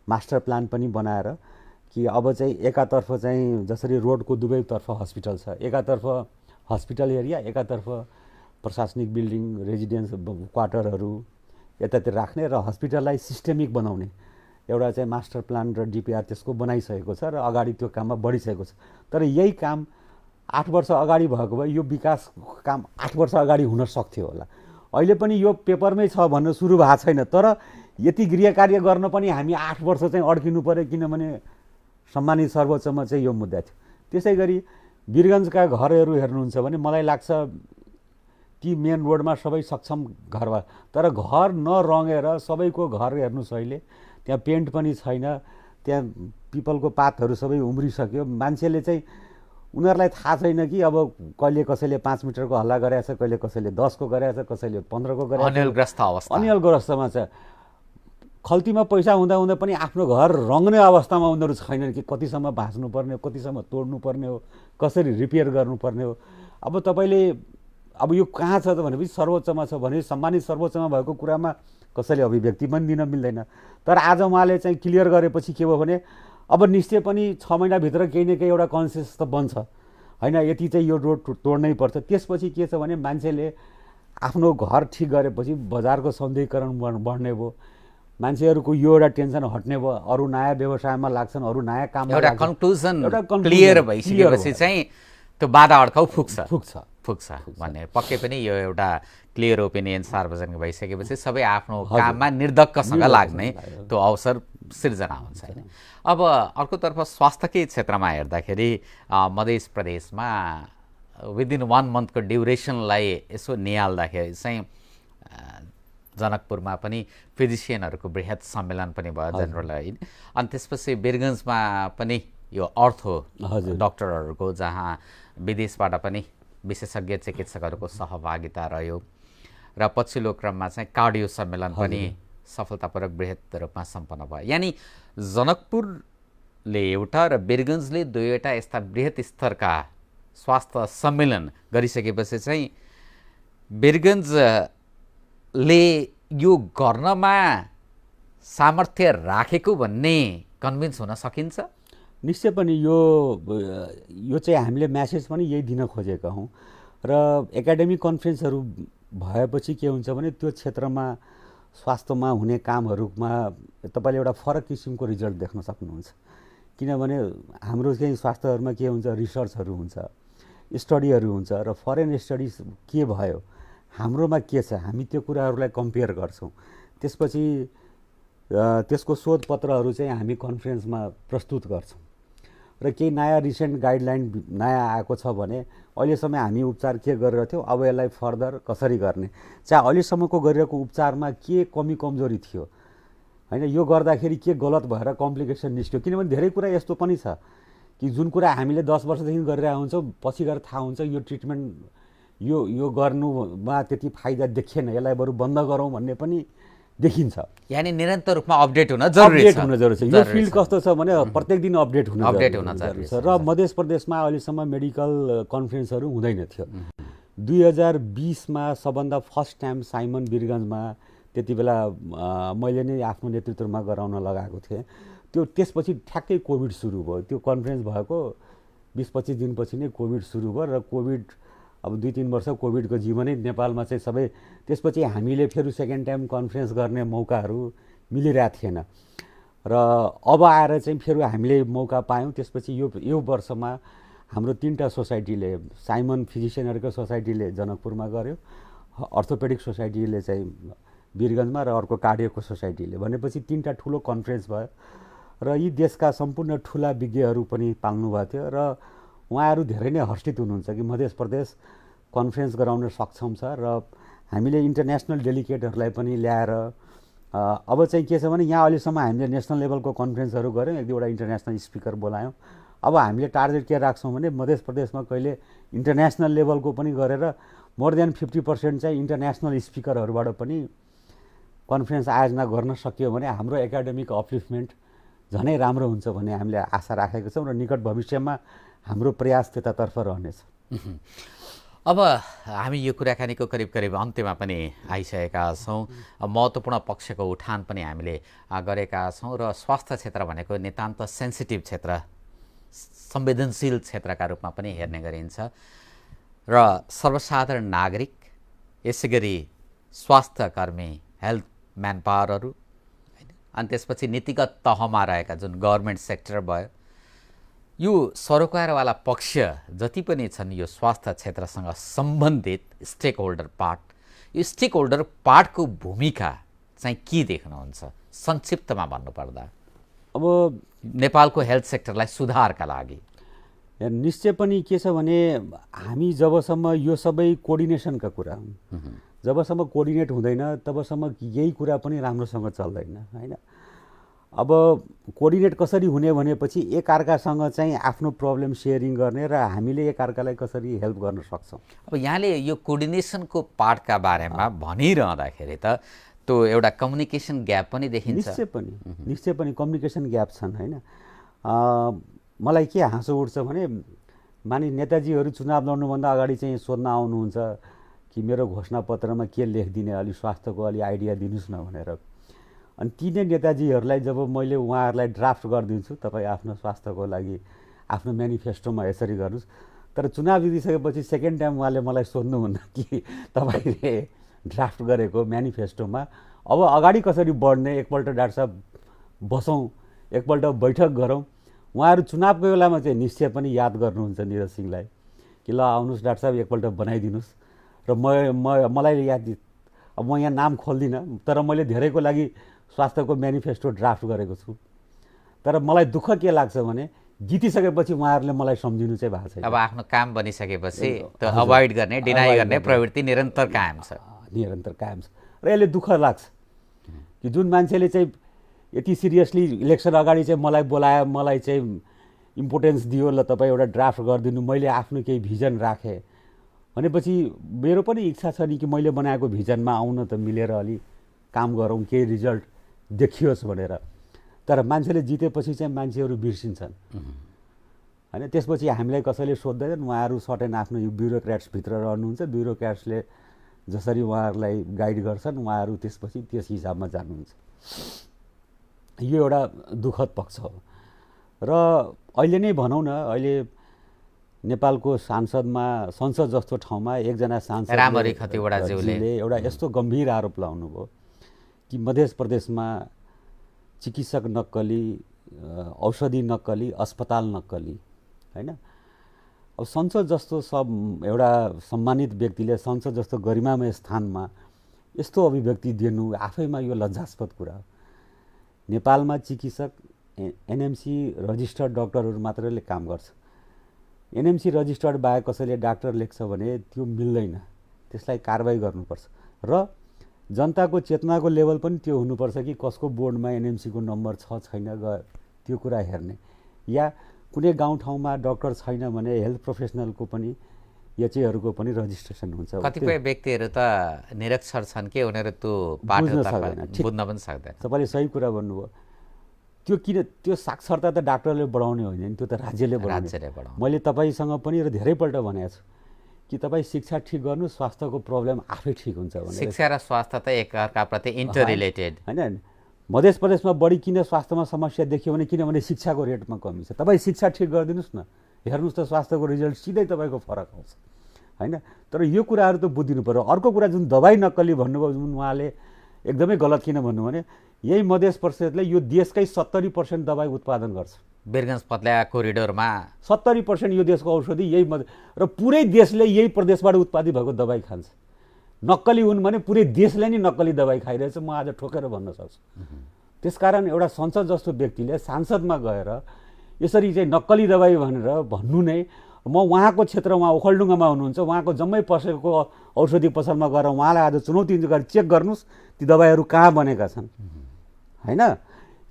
[SPEAKER 2] मास्टर प्लान पनि बनाएर कि अब चाहिँ एकातर्फ चाहिँ जसरी रोडको दुवैतर्फ हस्पिटल छ, एकातर्फ हस्पिटल एरिया, एकातर्फ प्रशासनिक बिल्डिङ, रेजिडेन्स क्वार्टरहरू यतातिर राख्ने र हस्पिटललाई सिस्टेमिक बनाउने एउटा चाहिँ मास्टर प्लान र डिपिआर त्यसको बनाइसकेको छ र अगाडि त्यो काममा बढिसकेको छ। तर यही काम 8 वर्ष अगाडि भएको भए यो विकास काम 8 वर्ष अगाडि हुन सक्थ्यो होला। अहिले पनि यो पेपरमै छ भन्न सुरु भएको छैन, तर यति गृह कार्य गर्न पनि हामी 8 वर्ष चाहिँ अड्किनु पर्यो, किनभने सम्मानित सर्वोच्चमा चाहिँ यो मुद्दा थियो। त्यसै गरी वीरगञ्जका घरहरू हेर्नुहुन्छ भने मलाई लाग्छ ती मेन रोडमा सबै सक्षम घर भयो, तर घर नरङेर सबैको घर हेर्नुहोस् अहिले त्यहाँ पेन्ट पनि छैन, त्यहाँ पिपलको पातहरू सबै उम्रिसक्यो। मान्छेले चाहिँ उनीहरूलाई थाहा छैन कि अब कहिले कसैले 5 मिटरको हल्ला गरेको छ, कहिले कसैले 10 को गरेको छ, कसैले 15 को गरेको छ।
[SPEAKER 1] अनिलग्रस्त अवस्था,
[SPEAKER 2] अनिलग्रस्तमा छ। खल्तीमा पैसा हुँदा हुँदा पनि आफ्नो घर रङ्ग्ने अवस्थामा उनीहरू छैनन् कि कतिसम्म भाँच्नुपर्ने हो, कतिसम्म तोड्नुपर्ने हो, कसरी रिपेयर गर्नुपर्ने हो। अब तपाईँले अब यो कहाँ छ त भनेपछि सर्वोच्चमा छ भने सम्मानित सर्वोच्चमा भएको कुरामा कसैले अभिव्यक्ति पनि दिन मिल्दैन। तर आज उहाँले चाहिँ क्लियर गरेपछि के भयो भने अब निश्चय पनि 6 महिनाभित्र केही न केही एउटा कन्सेस त बन्छ होइन, यति चाहिँ यो रोड तोड्नै पर्छ। त्यसपछि के छ भने मान्छेले आफ्नो घर ठिक गरेपछि बजारको सौन्दर्यीकरण बढ्ने भयो, मान्छेहरूको यो एउटा टेन्सन हट्ने भयो, अरू नयाँ व्यवसायमा लाग्छन्, अरू नयाँ काममा
[SPEAKER 1] एउटा कन्क्लुजन क्लियर भइसकेपछि चाहिँ त्यो बाधा अड्काउ फुक्छ भन्ने पक्कै पनि यो एउटा क्लियर ओपिनियन सार्वजनिक भइसकेपछि सबै आफ्नो काममा निर्धक्कसँग लाग्ने त्यो अवसर सिर्जना हुन्छ होइन। अब अर्कोतर्फ स्वास्थ्यकै क्षेत्रमा हेर्दाखेरि मध्य प्रदेशमा विदिन 1 मन्थको ड्युरेसनलाई यसो निहाल्दाखेरि चाहिँ जनकपुरमा पनि फिजिसियनहरूको बृहत सम्मेलन पनि भयो जनरल होइन, अनि त्यसपछि वीरगञ्जमा पनि यो अर्थो डाक्टरहरूको जहाँ विदेशबाट पनि विशेषज्ञ चिकित्सकहरूको सहभागिता रह्यो र पछिल्लो क्रममा चाहिँ कार्डियो सम्मेलन पनि सफलतापूर्वक बृहत रूपमा सम्पन्न भयो। यानि जनकपुरले एउटा र वीरगञ्जले दुईवटा यस्ता बृहत स्तरका स्वास्थ्य सम्मेलन गरिसकेपछि चाहिँ वीरगञ्जले यो गर्नमा सामर्थ्य राखेको भन्ने कन्भिन्स हुन सकिन्छ?
[SPEAKER 2] निश्चय पनि यो चाहिँ हामीले म्यासेज पनि यही दिन खोजेका हौँ र एकाडेमिक कन्फरेन्सहरू भएपछि के हुन्छ भने त्यो क्षेत्रमा स्वास्थ्यमा हुने कामहरूमा तपाईँले एउटा फरक किसिमको रिजल्ट देख्न सक्नुहुन्छ। किनभने हाम्रो चाहिँ स्वास्थ्यहरूमा के हुन्छ, रिसर्चहरू हुन्छ, स्टडीहरू हुन्छ र फरेन स्टडिज के भयो, हाम्रोमा के छ, हामी त्यो कुराहरूलाई कम्पेयर गर्छौँ। त्यसपछि त्यसको शोधपत्रहरू चाहिँ हामी कन्फरेन्समा प्रस्तुत गर्छौँ र केही नयाँ रिसेन्ट गाइडलाइन नयाँ आएको छ भने अहिलेसम्म हामी उपचार के गरेर थियौँ, अब यसलाई फर्दर कसरी गर्ने, चाहे अहिलेसम्मको गरिरहेको उपचारमा के कमी कमजोरी थियो होइन, यो गर्दाखेरि के गलत भएर कम्प्लिकेसन निस्क्यो। किनभने धेरै कुरा यस्तो पनि छ कि जुन कुरा हामीले 10 वर्षदेखि गरिरहेको हुन्छौँ, पछि गएर थाहा हुन्छ यो ट्रिटमेन्ट यो गर्नुमा त्यति फाइदा देखिएन, यसलाई बरु बन्द गरौँ भन्ने पनि देखिन्छ।
[SPEAKER 1] यानी निरन्तर रूपमा अपडेट हुन जरुरी छ।
[SPEAKER 2] यो फिल्ड कस्तो छ भने प्रत्येक दिन अपडेट हुन जरुरी छ र मध्य प्रदेशमा अहिलेसम्म मेडिकल कन्फरेन्सहरू हुँदैन थियो। 2020मा सबभन्दा फर्स्ट टाइम साइमन वीरगञ्जमा त्यति बेला मैले नै आफ्नो नेतृत्वमा गराउन लगाएको थिएँ। त्यसपछि ठ्याक्कै कोभिड सुरु भयो। त्यो कन्फरेन्स भएको 20-25 दिनपछि नै कोभिड सुरु भयो र कोभिड अब 2-3 वर्ष कोभिडको जीवनै नेपालमा चाहिँ सबै, त्यसपछि हामीले फेरि सेकेन्ड टाइम कन्फरेन्स गर्ने मौकाहरू मिलिरहेको थिएन र अब आएर चाहिँ फेरि हामीले मौका पायौँ। त्यसपछि यो वर्षमा हाम्रो 3टा सोसाइटीले, साइमन फिजिसियनहरूको सोसाइटीले जनकपुरमा गर्यो, अर्थोपेडिक सोसाइटीले चाहिँ वीरगन्जमा र अर्को कार्डियोको सोसाइटीले, भनेपछि 3टा ठुलो कन्फरेन्स भयो र यी देशका सम्पूर्ण ठुला विज्ञहरू पनि पाल्नु भएको थियो र उहाँहरू धेरै नै हर्षित हुनुहुन्छ कि मध्य प्रदेश कन्फरेन्स गराउन सक्षम छ र हामीले इन्टरनेसनल डेलिगेटहरूलाई पनि ल्याएर अब चाहिँ के छ भने यहाँ अहिलेसम्म हामीले नेसनल लेभलको कन्फरेन्सहरू गऱ्यौँ, 1-2वटा इन्टरनेसनल स्पिकर बोलायौँ। अब हामीले टार्गेट के राख्छौँ भने मध्य प्रदेशमा कहिले इन्टरनेसनल लेभलको पनि गरेर मोर देन 50% चाहिँ इन्टरनेसनल स्पिकरहरूबाट पनि कन्फरेन्स आयोजना गर्न सकियो भने हाम्रो एकाडेमिक अपलिफ्टमेन्ट झनै राम्रो हुन्छ भन्ने हामीले आशा राखेका छौँ र निकट भविष्यमा हाम्रो प्रयास त्यतातर्फ रहनेछ।
[SPEAKER 1] अब हामी यो कुराकानीको करिब अन्त्यमा पनि आइसकेका छौँ। महत्त्वपूर्ण पक्षको उठान पनि हामीले गरेका छौँ र स्वास्थ्य क्षेत्र भनेको नितान्त सेन्सिटिभ क्षेत्र, संवेदनशील क्षेत्रका रूपमा पनि हेर्ने गरिन्छ र सर्वसाधारण नागरिक, यसै गरी स्वास्थ्यकर्मी, हेल्थ म्यानपावरहरू, अनि त्यसपछि नीतिगत तहमा रहेका जुन गभर्मेन्ट सेक्टर भयो, यो सरोकारवाला पक्ष जति पनि छन् यो स्वास्थ्य क्षेत्रसँग सम्बन्धित स्टेक होल्डर पार्ट, यो स्टेक होल्डर पार्टको भूमिका चाहिँ के देख्नुहुन्छ संक्षिप्तमा भन्नुपर्दा
[SPEAKER 2] अब
[SPEAKER 1] नेपालको हेल्थ सेक्टरलाई सुधारका लागि?
[SPEAKER 2] निश्चय पनि के छ भने हामी जबसम्म यो सबै कोअर्डिनेसनका कुरा हुन्, जबसम्म कोअर्डिनेट हुँदैन तबसम्म यही कुरा पनि राम्रोसँग चल्दैन हैन। अब कोअर्डिनेट कसरी हुने भनेपछि एकअर्कासँग चाहिँ आफ्नो प्रब्लम सेयरिङ गर्ने र हामीले एकअर्कालाई कसरी हेल्प गर्न सक्छौँ।
[SPEAKER 1] अब यहाँले यो कोअर्डिनेसनको पार्टका बारेमा भनिरहँदाखेरि त त्यो एउटा कम्युनिकेसन ग्याप पनि देखिन्छ।
[SPEAKER 2] निश्चय पनि कम्युनिकेसन ग्याप छन् हैन। मलाई के हाँसो उठ्छ भने मानि नेताजीहरू चुनाव लड्नुभन्दा अगाडि चाहिँ सोध्न आउनुहुन्छ कि मेरो घोषणापत्रमा के लेखिदिने, अलि स्वास्थ्यको अलि आइडिया दिनुहोस् न भनेर। अनि ती नै नेताजीहरूलाई जब मैले उहाँहरूलाई ड्राफ्ट गरिदिन्छु, तपाईँ आफ्नो स्वास्थ्यको लागि आफ्नो म्यानिफेस्टोमा यसरी गर्नुहोस्, तर चुनाव जितिसकेपछि सेकेन्ड टाइम उहाँले मलाई सोध्नुहुन्न कि तपाईँले ड्राफ्ट गरेको म्यानिफेस्टोमा अब अगाडि कसरी बढ्ने, एकपल्ट डाक्टर साहब बसौँ, एकपल्ट बैठक गरौँ। उहाँहरू चुनावको बेलामा चाहिँ निश्चय पनि याद गर्नुहुन्छ निरज सिंहलाई कि ल आउनुहोस् डाक्टर साहब एकपल्ट बनाइदिनुहोस् र मलाई याद, अब म यहाँ नाम खोल्दिनँ, तर मैले धेरैको लागि स्वास्थ्यको म्यानिफेस्टो ड्राफ्ट गरेको छु। तर मलाई दुःख के लाग्छ भने जितिसकेपछि उहाँहरूले मलाई सम्झिनु चाहिँ भएको छैन।
[SPEAKER 1] अब आफ्नो काम बनिसकेपछि त्यो अभोइड गर्ने, डिनाइ गर्ने प्रवृत्ति निरन्तर कायम छ।
[SPEAKER 2] र यसले दुःख लाग्छ कि जुन मान्छेले चाहिँ यति सिरियसली इलेक्सन अगाडि चाहिँ मलाई बोलायो, मलाई चाहिँ इम्पोर्टेन्स दियो, ल तपाईँ एउटा ड्राफ्ट गरिदिनु, मैले आफ्नो केही भिजन राखेँ भनेपछि मेरो पनि इच्छा छ नि कि मैले बनाएको भिजनमा आउन त मिलेर अलि काम गरौँ, केही रिजल्ट देखियोस् भनेर। तर मान्छेले जितेपछि चाहिँ मान्छेहरू बिर्सिन्छन् होइन। त्यसपछि हामीलाई कसैले सोध्दैनन्, उहाँहरू सर्टेन आफ्नो ब्युरोक्रेट्सभित्र रहनुहुन्छ, ब्युरोक्रेट्सले जसरी उहाँहरूलाई गाइड गर्छन् उहाँहरू त्यसपछि त्यस हिसाबमा जानुहुन्छ। यो एउटा दुःखद पक्ष हो। र अहिले नै भनौँ न, अहिले नेपालको संसद जस्तो ठाउँमा एकजना सांसद
[SPEAKER 1] रामहरि खतिवडाज्यूले
[SPEAKER 2] एउटा यस्तो गम्भीर आरोप लगाउनुभयो कि मध्य प्रदेशमा चिकित्सक नक्कली, औषधि नक्कली, अस्पताल नक्कली हैन। अब संसद जस्तो एउटा सम्मानित व्यक्तिले संसद जस्तो गरिमामय स्थानमा यस्तो अभिव्यक्ति दिनु आफैमा यो लज्जास्पद कुरा हो। नेपालमा चिकित्सक एनएमसी रजिस्टर्ड डाक्टरहरू मात्रले काम गर्छ। एनएमसी रजिस्टर्ड बाहेक कसैले डाक्टर लेख्छ भने त्यो मिल्दैन, त्यसलाई कारबाही गर्नुपर्छ। र जनताको चेतनाको लेभल पनि त्यो हुनुपर्छ कि कसको बोर्डमा एनएमसीको नम्बर छ छैन त्यो कुरा हेर्ने, या कुनै गाउँठाउँमा डाक्टर छैन भने हेल्थ प्रोफेसनलको पनि एचएहरूको पनि रजिस्ट्रेसन हुन्छ।
[SPEAKER 1] कतिपय व्यक्तिहरू त निरक्षर छन् कि उनीहरू त्यो बुझ्न पनि सक्दैन।
[SPEAKER 2] तपाईँले सही कुरा भन्नुभयो। त्यो किन, त्यो साक्षरता त डाक्टरले बढाउने होइन नि, त्यो त राज्यले बढाउने। मैले तपाईँसँग पनि धेरैपल्ट भनेको छु कि तपाईँ शिक्षा ठिक गर्नु, स्वास्थ्यको प्रब्लम आफै ठिक हुन्छ भने।
[SPEAKER 1] शिक्षा र स्वास्थ्य त एकअर्काप्रति इन्टर रिलेटेड
[SPEAKER 2] होइन। मध्य प्रदेशमा बढी किन स्वास्थ्यमा समस्या देखियो भने किनभने शिक्षाको रेटमा कमी छ। तपाईँ शिक्षा ठिक गरिदिनुहोस् न, हेर्नुहोस् त स्वास्थ्यको रिजल्ट सिधै तपाईँको फरक आउँछ होइन। तर यो कुराहरू त बुझिनु पऱ्यो। अर्को कुरा जुन दबाई नक्कली भन्नुभयो, जुन उहाँले एकदमै गलत। किन भन्नु भने यही मध्य प्रदेशले यो देशकै 70% दबाई उत्पादन गर्छ।
[SPEAKER 1] वीरगञ्ज पत्ल्या कोरिडोरमा
[SPEAKER 2] 70% यो देशको औषधि यही र पुरै देशले यही प्रदेशबाट उत्पादित भएको दबाई खान्छ। नक्कली हुन् भने पुरै देशले नै नक्कली दबाई खाइरहेछ, म आज ठोकेर भन्न सक्छु। त्यसकारण एउटा संसद जस्तो व्यक्तिले सांसदमा गएर यसरी चाहिँ नक्कली दबाई भनेर भन्नु नै, म उहाँको क्षेत्रमा ओखलढुङ्गामा हुनुहुन्छ, उहाँको जम्मै पसलको औषधि पसलमा गएर उहाँलाई आज चुनौती गरेर चेक गर्नुहोस् ती दबाईहरू कहाँ बनेका छन्, होइन?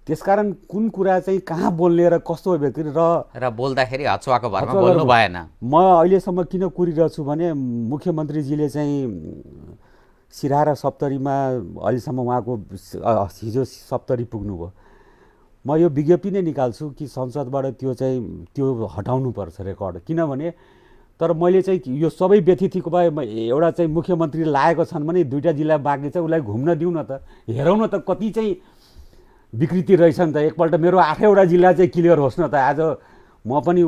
[SPEAKER 2] त्यसकारण कुन कुरा चाहिँ कहाँ बोल्ने र कस्तो व्यक्ति
[SPEAKER 1] र बोल्दाखेरि हचुवाको भरमा बोल्नु भएन।
[SPEAKER 2] म अहिलेसम्म किन कुरिरहेको छु भने मुख्यमन्त्रीजीले चाहिँ सिराहा र सप्तरीमा अहिलेसम्म उहाँको हिजो सप्तरी पुग्नुभयो। म यो विज्ञप्ति नै निकाल्छु कि संसदबाट त्यो हटाउनुपर्छ रेकर्ड। किनभने तर मैले चाहिँ यो सबै व्यतिथिको भए एउटा चाहिँ मुख्यमन्त्री लागेको छन् भने 2टा जिल्ला बाँकी छ, उसलाई घुम्न दिउँ न त, हेरौँ न त कति चाहिँ विकृति रहेछ नि त। एकपल्ट मेरो 8वटा जिल्ला चाहिँ क्लियर होस् न त। आज म पनि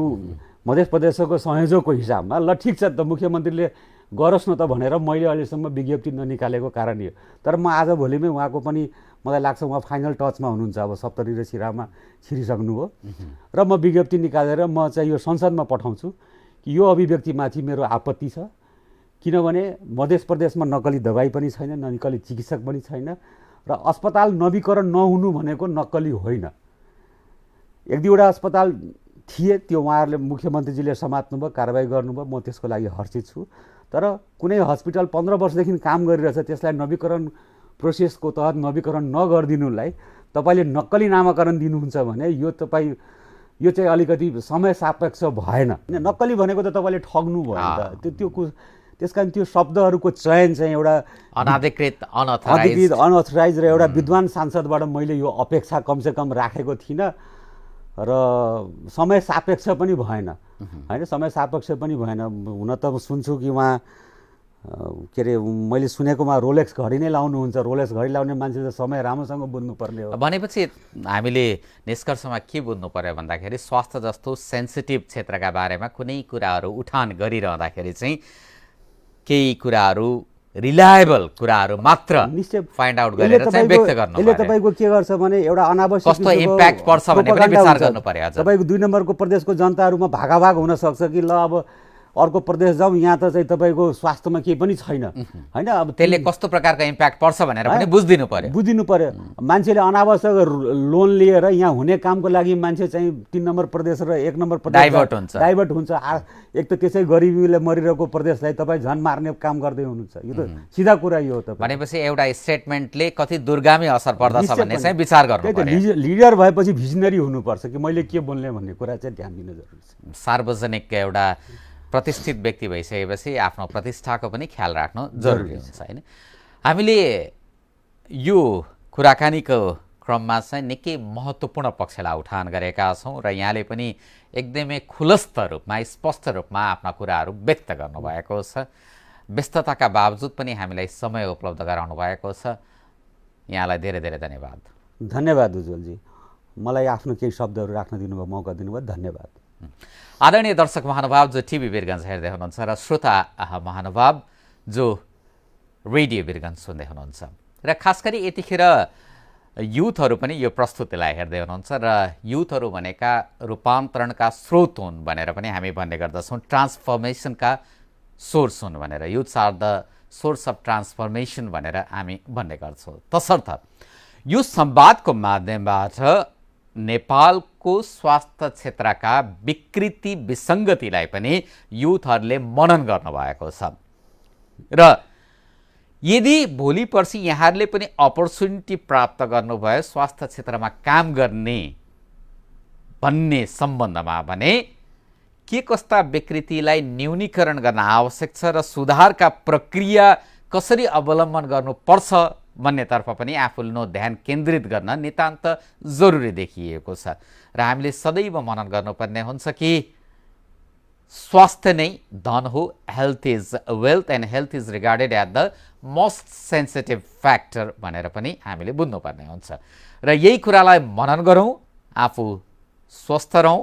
[SPEAKER 2] मध्य प्रदेशको संयोजकको हिसाबमा ल ठिक छ त मुख्यमन्त्रीले गरोस् न त भनेर मैले अहिलेसम्म विज्ञप्ति ननिकालेको कारण यो। तर म आज भोलिमै उहाँको पनि मलाई लाग्छ उहाँ फाइनल टचमा हुनुहुन्छ, अब सप्तरी र सिराहामा छिरिसक्नुभयो र म विज्ञप्ति निकालेर म चाहिँ यो संसदमा पठाउँछु कि यो अभिव्यक्तिमाथि मेरो आपत्ति छ। किनभने मध्य प्रदेशमा नक्कली दबाई पनि छैन, नक्कली चिकित्सक पनि छैन र अस्पताल नवीकरण नहुनु भनेको नक्कली होइन। 1-2वटा अस्पताल थिए, त्यो उहाँहरूले मुख्यमन्त्रीजीले समात्नुभयो, कारबाही गर्नुभयो, म त्यसको लागि हर्षित छु। तर कुनै हस्पिटल 15 वर्षदेखि काम गरिरहेछ, त्यसलाई नवीकरण प्रोसेसको तहत नवीकरण नगरिदिनुलाई तपाईँले नक्कली नामाकरण दिनुहुन्छ भने यो चाहिँ अलिकति समय सापेक्ष भएन। नक्कली भनेको त तपाईँले ठग्नु भयो नि त। त्यस कारण त्यो शब्दहरूको चयन चाहिँ एउटा
[SPEAKER 1] अनाधिकृत
[SPEAKER 2] अनअथराइज र एउटा विद्वान सांसदबाट मैले यो अपेक्षा कमसेकम राखेको थिइनँ र समय सापेक्ष पनि भएन, होइन? समय सापेक्ष पनि भएन। हुन त सुन्छु कि उहाँ के अरे मैले सुनेकोमा रोलेक्स घडी नै लाउनुहुन्छ। रोलेक्स घडी लाउने मान्छे त समय राम्रोसँग बुझ्नुपर्ने हो।
[SPEAKER 1] भनेपछि हामीले निष्कर्षमा के बुझ्नु पर्यो भन्दाखेरि स्वास्थ्य जस्तो सेन्सिटिभ क्षेत्रका बारेमा कुनै कुराहरू उठान गरिरहँदाखेरि चाहिँ केही कुराहरू रिलायबल कुराहरू मात्र
[SPEAKER 2] निश्चय
[SPEAKER 1] फाइन्ड आउट गरेर चाहिँ व्यक्त गर्नु।
[SPEAKER 2] यसले तपाईँको के गर्छ भने एउटा अनावश्यक
[SPEAKER 1] कस्तो इम्प्याक्ट पर्छ भन्ने पनि विचार गर्नु पर्यो। आज
[SPEAKER 2] तपाईँको 2 नम्बरको प्रदेशको जनताहरूमा भागाभाग हुन सक्छ कि ल अब अर्को प्रदेश जाउँ, यहाँ त चाहिँ तपाईँको स्वास्थ्यमा केही पनि छैन, होइन? अब
[SPEAKER 1] त्यसले कस्तो प्रकारको इम्प्याक्ट पर्छ भनेर पनि बुझिदिनु पर्यो।
[SPEAKER 2] मान्छेले अनावश्यक लोन लिएर यहाँ हुने कामको लागि मान्छे चाहिँ 3 नम्बर प्रदेश र 1 नम्बर प्रदेश डाइभर्ट हुन्छ। एक त त्यसै गरिबीले मरिरहेको प्रदेशलाई तपाईँ झन् मार्ने काम गर्दै हुनुहुन्छ। यो त सिधा कुरा यो हो।
[SPEAKER 1] भनेपछि एउटा स्टेटमेन्टले कति दुर्गामी असर पर्दछ भन्ने चाहिँ विचार गर्नु पर्यो।
[SPEAKER 2] लिडर भएपछि भिजनरी हुनुपर्छ कि मैले के बोल्ने भन्ने कुरा चाहिँ ध्यान दिन जरुरी छ।
[SPEAKER 1] सार्वजनिक एउटा प्रतिष्ठित व्यक्ति भइसकेपछि आफ्नो प्रतिष्ठाको पनि ख्याल राख्नु जरुरी हुन्छ, होइन? हामीले यो कुराकानीको क्रममा चाहिँ निकै महत्त्वपूर्ण पक्षलाई उठान गरेका छौँ र यहाँले पनि एकदमै खुलस्त रूपमा स्पष्ट रूपमा आफ्ना कुराहरू व्यक्त गर्नुभएको छ। व्यस्तताका बावजुद पनि हामीलाई समय उपलब्ध गराउनु भएको छ। यहाँलाई धेरै धेरै धन्यवाद।
[SPEAKER 2] धन्यवाद उज्जवलजी, मलाई आफ्नो केही शब्दहरू राख्न दिनुभयो, मौका दिनुभयो, धन्यवाद।
[SPEAKER 1] आदरणीय दर्शक महानुभाव जो टिभी वीरगञ्ज हेर्दै हुनुहुन्छ र श्रोता महानुभाव जो रेडियो वीरगञ्ज सुन्दै हुनुहुन्छ र खास गरी यतिखेर युथहरू पनि यो प्रस्तुतिलाई हेर्दै हुनुहुन्छ र युथहरू भनेका रूपान्तरणका स्रोत हुन् भनेर पनि हामी भन्ने गर्दछौँ, ट्रान्सफर्मेसनका सोर्स हुन् भनेर। Youths are the source of transformation भनेर हामी भन्ने गर्छौँ। तसर्थ यो संवादको माध्यमबाट नेपालको स्वास्थ्य क्षेत्रका विकृति विसङ्गतिलाई पनि युथहरूले मनन गर्नुभएको छ र यदि भोलि पर्सि यहाँहरूले पनि अपर्च्युनिटी प्राप्त गर्नुभयो स्वास्थ्य क्षेत्रमा काम गर्ने भन्ने सम्बन्धमा भने के कस्ता विकृतिलाई न्यूनीकरण गर्न आवश्यक छ र सुधारका प्रक्रिया कसरी अवलम्बन गर्नुपर्छ भन्नेतर्फ पनि आफूले ध्यान केन्द्रित गर्न नितान्त जरुरी देखिएको छ र हामीले सदैव मनन गर्नुपर्ने हुन्छ कि स्वास्थ्य नै धन हो, health is wealth and health is regarded at the most sensitive factor भनेर पनि हामीले बुझ्नुपर्ने हुन्छ र यही कुरालाई मनन गरौँ, आफू स्वस्थ रहौँ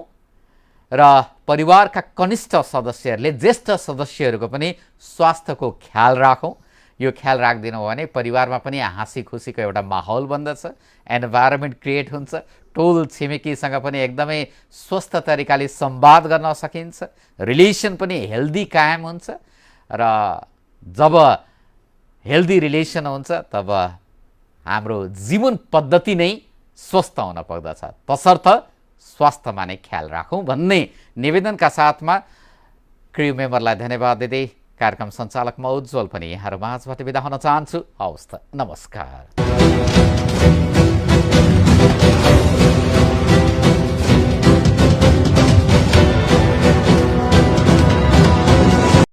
[SPEAKER 1] र परिवारका कनिष्ठ सदस्यहरूले ज्येष्ठ सदस्यहरूको पनि स्वास्थ्यको ख्याल राखौँ। यो ख्याल राखिदिनु हो भने परिवारमा पनि हाँसी खुसीको एउटा माहौल बन्दछ, एन्भाइरोमेन्ट क्रिएट हुन्छ, टोल छिमेकीसँग पनि एकदमै स्वस्थ तरिकाले संवाद गर्न सकिन्छ, रिलेसन पनि हेल्दी कायम हुन्छ र जब हेल्दी रिलेसन हुन्छ तब हाम्रो जीवन पद्धति नै स्वस्थ हुन पर्दछ। तसर्थ स्वास्थ्यमा नै ख्याल राखौँ भन्ने निवेदनका साथमा क्र्यु मेम्बरलाई धन्यवाद दिँदै कार्यक्रम सञ्चालक म उज्जवल पनि यहाँहरू माझबाट बिदा हुन चाहन्छु। हवस् त, नमस्कार।